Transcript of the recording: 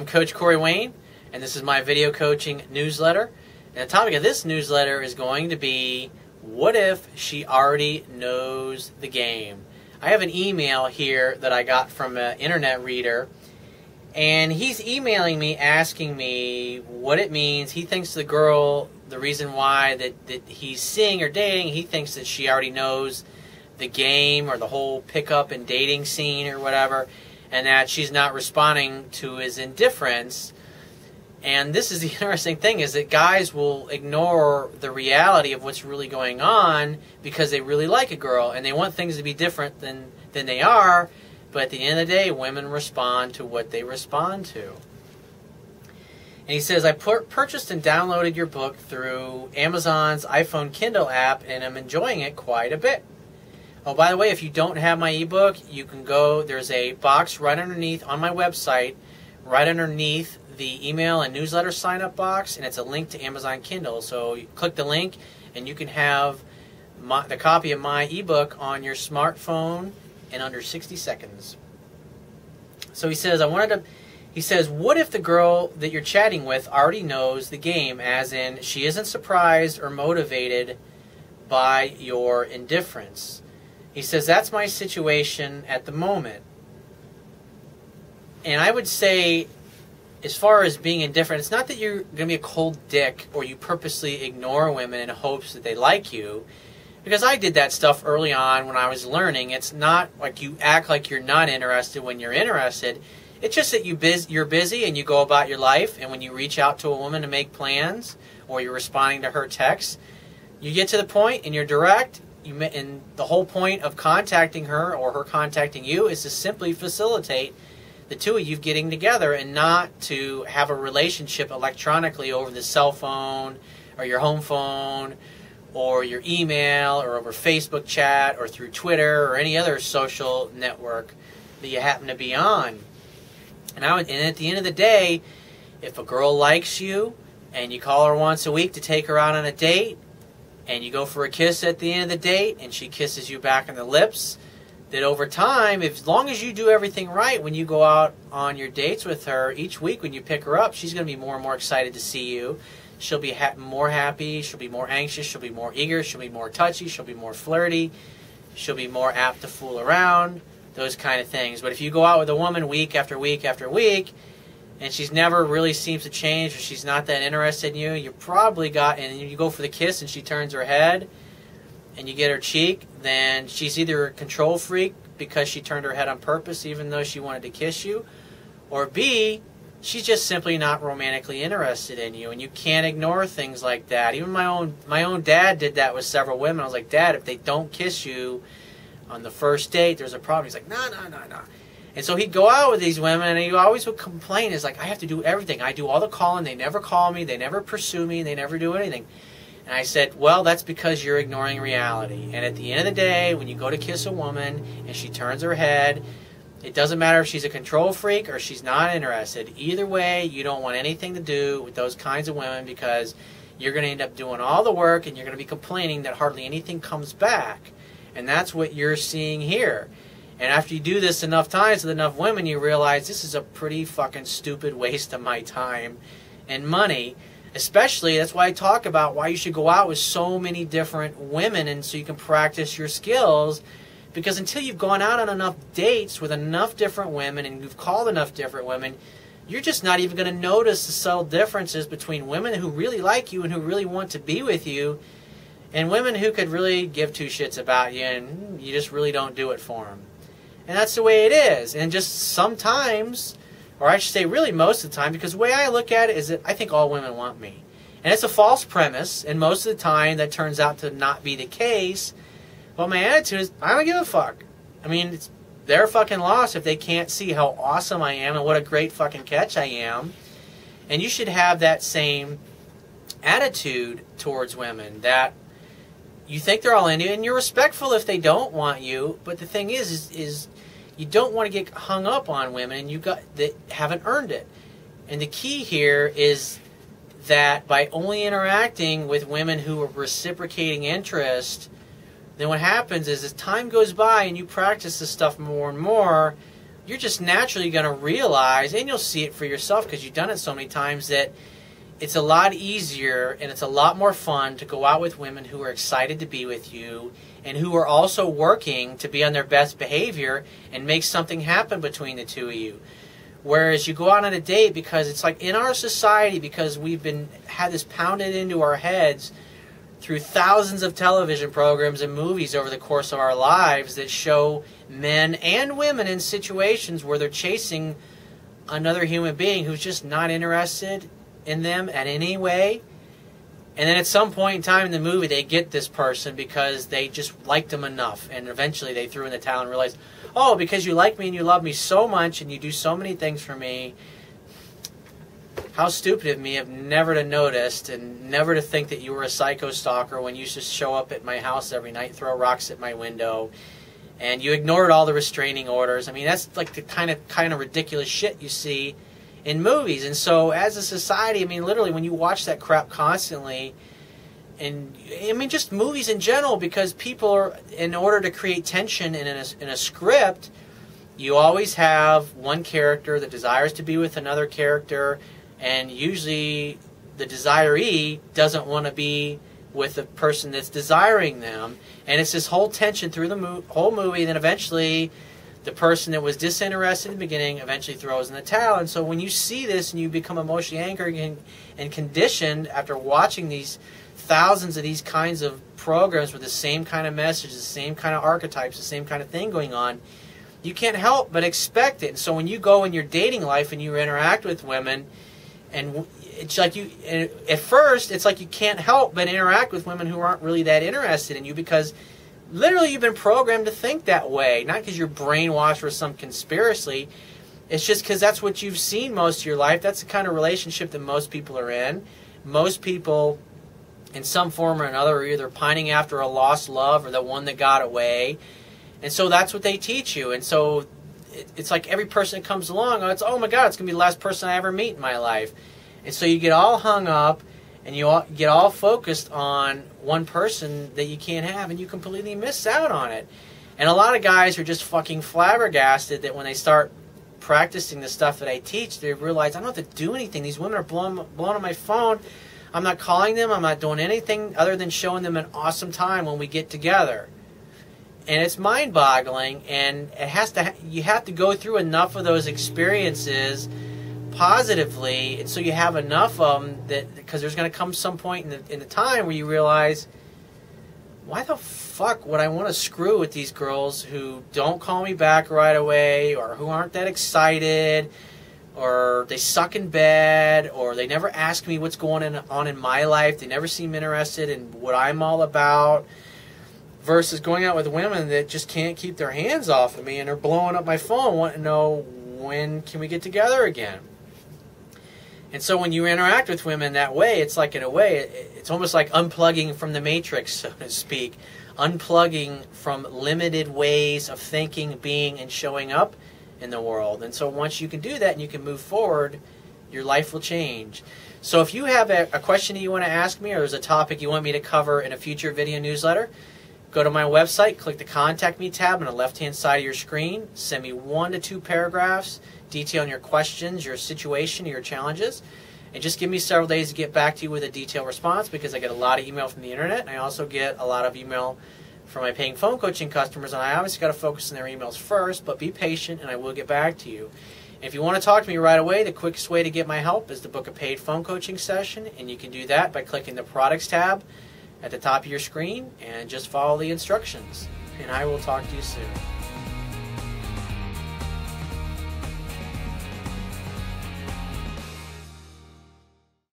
Coach Corey Wayne, and this is my video coaching newsletter. And the topic of this newsletter is going to be, what if she already knows the game? I have an email here that I got from an internet reader, and he's emailing me asking me what it means. He thinks the girl, the reason why that he's seeing or dating, he thinks that she already knows the game or the whole pickup and dating scene or whatever, and that she's not responding to his indifference. And this is the interesting thing, is that guys will ignore the reality of what's really going on because they really like a girl and they want things to be different than they are. But at the end of the day, women respond to what they respond to. And he says, I purchased and downloaded your book through Amazon's iPhone Kindle app, and I'm enjoying it quite a bit. Oh, by the way, if you don't have my ebook, you can go, there's a box right underneath on my website, right underneath the email and newsletter sign-up box, and it's a link to Amazon Kindle. So you click the link, and you can have the copy of my ebook on your smartphone in under 60 seconds. So he says, he says, what if the girl that you're chatting with already knows the game, as in she isn't surprised or motivated by your indifference? He says, that's my situation at the moment. And I would say, as far as being indifferent, it's not that you're going to be a cold dick or you purposely ignore women in hopes that they like you. Because I did that stuff early on when I was learning. It's not like you act like you're not interested when you're interested. It's just that you're busy and you go about your life, and when you reach out to a woman to make plans or you're responding to her texts, you get to the point and you're direct. And the whole point of contacting her or her contacting you is to simply facilitate the two of you getting together, and not to have a relationship electronically over the cell phone or your home phone or your email or over Facebook chat or through Twitter or any other social network that you happen to be on. And at the end of the day, if a girl likes you and you call her once a week to take her out on a date, and you go for a kiss at the end of the date, and she kisses you back on the lips, that over time, as long as you do everything right when you go out on your dates with her, each week when you pick her up, she's going to be more and more excited to see you. She'll be more happy, she'll be more anxious, she'll be more eager, she'll be more touchy, she'll be more flirty, she'll be more apt to fool around, those kind of things. But if you go out with a woman week after week after week, and she's never really seems to change, or she's not that interested in you, you probably got, and you go for the kiss and she turns her head and you get her cheek, then she's either a control freak because she turned her head on purpose even though she wanted to kiss you, or B, she's just simply not romantically interested in you. And you can't ignore things like that. Even my own dad did that with several women. I was like, Dad, if they don't kiss you on the first date, there's a problem. He's like, no. And so he'd go out with these women, and he always would complain. It's like, I have to do everything. I do all the calling. They never call me. They never pursue me. They never do anything. And I said, well, that's because you're ignoring reality. And at the end of the day, when you go to kiss a woman and she turns her head, it doesn't matter if she's a control freak or she's not interested. Either way, you don't want anything to do with those kinds of women, because you're going to end up doing all the work and you're going to be complaining that hardly anything comes back. And that's what you're seeing here. And after you do this enough times with enough women, you realize this is a pretty fucking stupid waste of my time and money. Especially, that's why I talk about why you should go out with so many different women, and so you can practice your skills. Because until you've gone out on enough dates with enough different women and you've called enough different women, you're just not even going to notice the subtle differences between women who really like you and who really want to be with you, and women who could really give two shits about you and you just really don't do it for them. And that's the way it is. And just sometimes, or I should say really most of the time, because the way I look at it is that I think all women want me. And it's a false premise, and most of the time that turns out to not be the case. But my attitude is, I don't give a fuck. I mean, it's their fucking loss if they can't see how awesome I am and what a great fucking catch I am. And you should have that same attitude towards women, that you think they're all into you, and you're respectful if they don't want you. But the thing is you don't want to get hung up on women that haven't earned it. And the key here is that by only interacting with women who are reciprocating interest, then what happens is as time goes by and you practice this stuff more and more, you're just naturally going to realize, and you'll see it for yourself because you've done it so many times, that it's a lot easier and it's a lot more fun to go out with women who are excited to be with you and who are also working to be on their best behavior and make something happen between the two of you. Whereas you go out on a date, because it's like in our society, because we've had this pounded into our heads through thousands of television programs and movies over the course of our lives that show men and women in situations where they're chasing another human being who's just not interested in them at any way. And then at some point in time in the movie, they get this person because they just liked them enough. And eventually they threw in the towel and realized, oh, because you like me and you love me so much and you do so many things for me, how stupid of me of never to noticed and never to think that you were a psycho stalker when you used to show up at my house every night, throw rocks at my window, and you ignored all the restraining orders. I mean, that's like the kind of ridiculous shit you see in movies. And so as a society, I mean, literally when you watch that crap constantly, and I mean just movies in general, because people are, in order to create tension in a script, you always have one character that desires to be with another character, and usually the desiree doesn't want to be with the person that's desiring them. And it's this whole tension through the whole movie, and then eventually the person that was disinterested in the beginning eventually throws in the towel. And so when you see this and you become emotionally anchored and conditioned after watching these thousands of these kinds of programs with the same kind of message, the same kind of archetypes, the same kind of thing going on, you can't help but expect it. And so when you go in your dating life and you interact with women, and it's like at first it's like you can't help but interact with women who aren't really that interested in you, because literally you've been programmed to think that way, not because you're brainwashed or some conspiracy. It's just because that's what you've seen most of your life. That's the kind of relationship that most people are in. Most people, in some form or another, are either pining after a lost love or the one that got away. And so that's what they teach you. And so it's like every person that comes along, oh my God, it's going to be the last person I ever meet in my life. And so you get all hung up and you get all focused on one person that you can't have, and you completely miss out on it. And a lot of guys are just fucking flabbergasted that when they start practicing the stuff that I teach, they realize I don't have to do anything. These women are blowing on my phone. I'm not calling them. I'm not doing anything other than showing them an awesome time when we get together. And it's mind-boggling, and you have to go through enough of those experiences positively, and so you have enough of them that, because there's going to come some point in the time where you realize, why the fuck would I want to screw with these girls who don't call me back right away, or who aren't that excited, or they suck in bed, or they never ask me what's going on in my life, they never seem interested in what I'm all about, versus going out with women that just can't keep their hands off of me and are blowing up my phone wanting to know, when can we get together again? And so when you interact with women that way, it's like, in a way, it's almost like unplugging from the matrix, so to speak. Unplugging from limited ways of thinking, being, and showing up in the world. And so once you can do that and you can move forward, your life will change. So if you have a question that you want to ask me, or there's a topic you want me to cover in a future video newsletter, go to my website, click the Contact Me tab on the left-hand side of your screen, send me 1 to 2 paragraphs detailing your questions, your situation, your challenges, and just give me several days to get back to you with a detailed response, because I get a lot of email from the internet, and I also get a lot of email from my paying phone coaching customers, and I obviously got to focus on their emails first, but be patient and I will get back to you. If you want to talk to me right away, the quickest way to get my help is to book a paid phone coaching session, and you can do that by clicking the Products tab at the top of your screen and just follow the instructions. And I will talk to you soon.